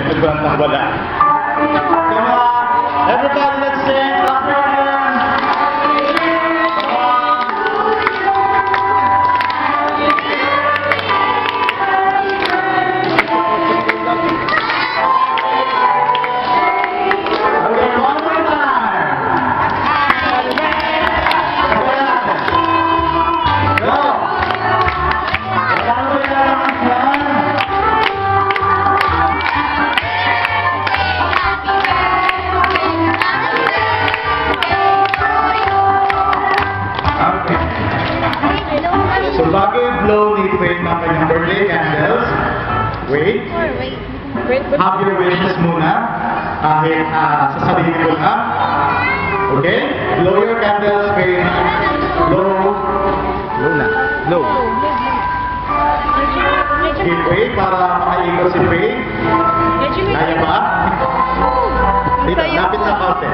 Nagantang wala. Come on, everybody, let's sing. Clap your hands. Come on. Okay, one more time. Go. One more time. Okay. So bago i-blow ni Faith ng kanyang birthday candles, wait, have your wishes muna, kahit sasabihin ko na. Okay? Blow your candles, Faith. Blow. Low na. Low. Give Faith para makaikot si Faith. Kaya ba? Dito, lapit sa konti.